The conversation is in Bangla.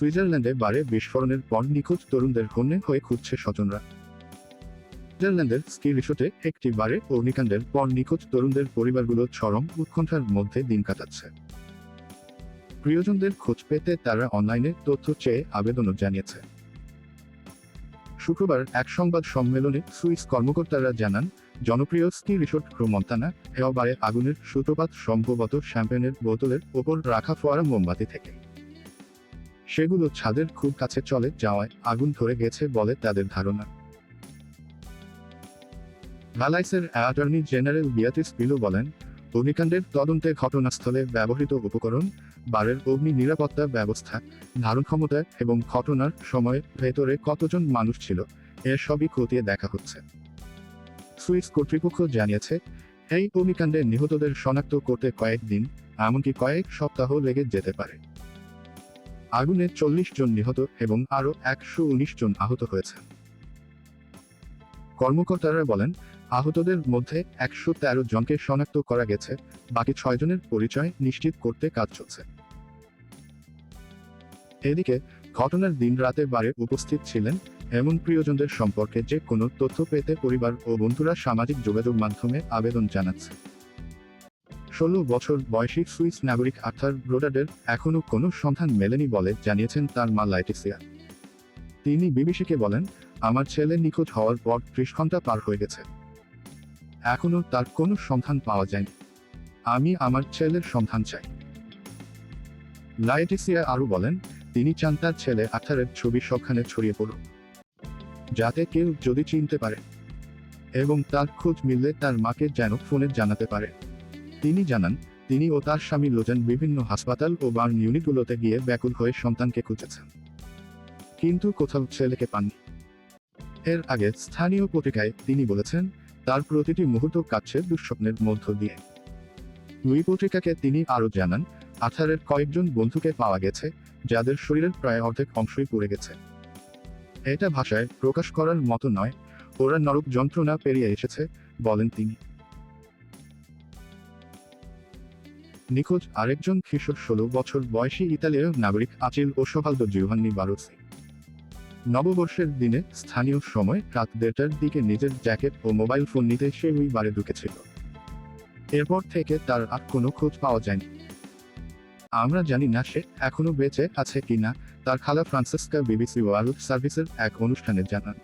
সুইজারল্যান্ডে বারে বিস্ফোরণের পর নিখোঁজ তরুণদের হন্যে হয়ে খুঁজছে স্বজনরা। সুইজারল্যান্ডের স্কি রিসোর্টে একটি বারে অগ্নিকাণ্ডের পর নিখোঁজ তরুণদের পরিবারগুলো চরম উৎকণ্ঠার মধ্যে দিন কাটাচ্ছে। প্রিয়জনদের খোঁজ পেতে তারা অনলাইনে তথ্য চেয়ে আবেদনও জানিয়েছে। শুক্রবার এক সংবাদ সম্মেলনে সুইস কর্মকর্তারা জানান, জনপ্রিয় স্কি রিসোর্ট ক্রোমন্তানা বারে আগুনের সূত্রপাত সম্ভবত শ্যাম্পেনের বোতলের ওপর রাখা ফোয়ারা মোমবাতি থেকে। সেগুলো ছাদের খুব কাছে চলে যাওয়ায় আগুন ধরে গেছে বলে তাদের ধারণা। ভ্যালাইসের অ্যাটর্নি জেনারেল বিয়াট্রিস পিলো বলেন, অগ্নিকাণ্ডের তদন্তে ঘটনাস্থলে ব্যবহৃত উপকরণ, বারের অগ্নি নিরাপত্তা ব্যবস্থা, ধারণ ক্ষমতা এবং ঘটনার সময় ভেতরে কতজন মানুষ ছিল এসবই খতিয়ে দেখা হচ্ছে। সুইস কর্তৃপক্ষ জানিয়েছে, এই অগ্নিকাণ্ডে নিহতদের শনাক্ত করতে কয়েকদিন, এমনকি কয়েক সপ্তাহ লেগে যেতে পারে। আগুনে 40 জন নিহত এবং আরও 119 জন আহত হয়েছে। কর্মকর্তারা বলেন, আহতদের মধ্যে 113 জনকে শনাক্ত করা গেছে, বাকি 6 জনের পরিচয় নিশ্চিত করতে কাজ চলছে। এদিকে ঘটনার দিন রাতে বারে উপস্থিত ছিলেন এমন প্রিয়জনদের সম্পর্কে যে কোনো তথ্য পেতে পরিবার ও বন্ধুরা সামাজিক যোগাযোগ মাধ্যমে আবেদন জানাচ্ছে। 16 বছর বয়সী সুইস নাগরিক আর্থার ব্রোডারের এখনও কোনো সন্ধান মেলেনি বলে জানিয়েছেন তার মা লাইটিসিয়া। তিনি বিবিসিকে বলেন, আমার ছেলে নিখোঁজ হওয়ার পর 30 ঘন্টা পার হয়ে গেছে। এখনও তার কোনো সন্ধান পাওয়া যায়নি। আমি আমার ছেলের সন্ধান চাই। লাইটিসিয়া আরও বলেন, তিনি চান তার ছেলে আর্থারের ছবি সবখানে ছড়িয়ে পড়ুক, যাতে কেউ যদি চিনতে পারে এবং তার খোঁজ মিললে তার মাকে যেন ফোনে জানাতে পারে। তিনি জানান, তিনি ও তার স্বামী লোজান বিভিন্ন হাসপাতাল ও বার্ন ইউনিটগুলোতে গিয়ে ব্যাকুল হয়ে সন্তানকে খুঁজেছেন, কিন্তু কোথাও ছেলেকে পাননি। এর আগে স্থানীয় পত্রিকায় তিনি বলেছেন, তার প্রতিটি মুহূর্ত কাটছে দুঃস্বপ্নের মধ্য দিয়ে। লুই পত্রিকাকে তিনি আরও জানান, আর্থারের কয়েকজন বন্ধুকে পাওয়া গেছে, যাদের শরীরের প্রায় অর্ধেক অংশই পুড়ে গেছে। এটা ভাষায় প্রকাশ করার মতো নয়, ওরা নরক যন্ত্রণা পেরিয়ে এসেছে, বলেন তিনি। নিখোঁজ আরেকজন কিশোর 16 বছর বয়সী ইতালীয় নাগরিক আচিল ওসভালদো জিওভান্নি বারোসি। নববর্ষের দিনে স্থানীয় সময় রাত 1:30টার দিকে নিজের জ্যাকেট ও মোবাইল ফোন নিতে সে ওই বারে ঢুকেছিল। এরপর থেকে তার আর কোনো খোঁজ পাওয়া যায়নি। আমরা জানি না সে এখনো বেঁচে আছে কিনা, তার খালা ফ্রান্সেস্কা বিবিসি ওয়ার্ল্ড সার্ভিসের এক অনুষ্ঠানে জানান।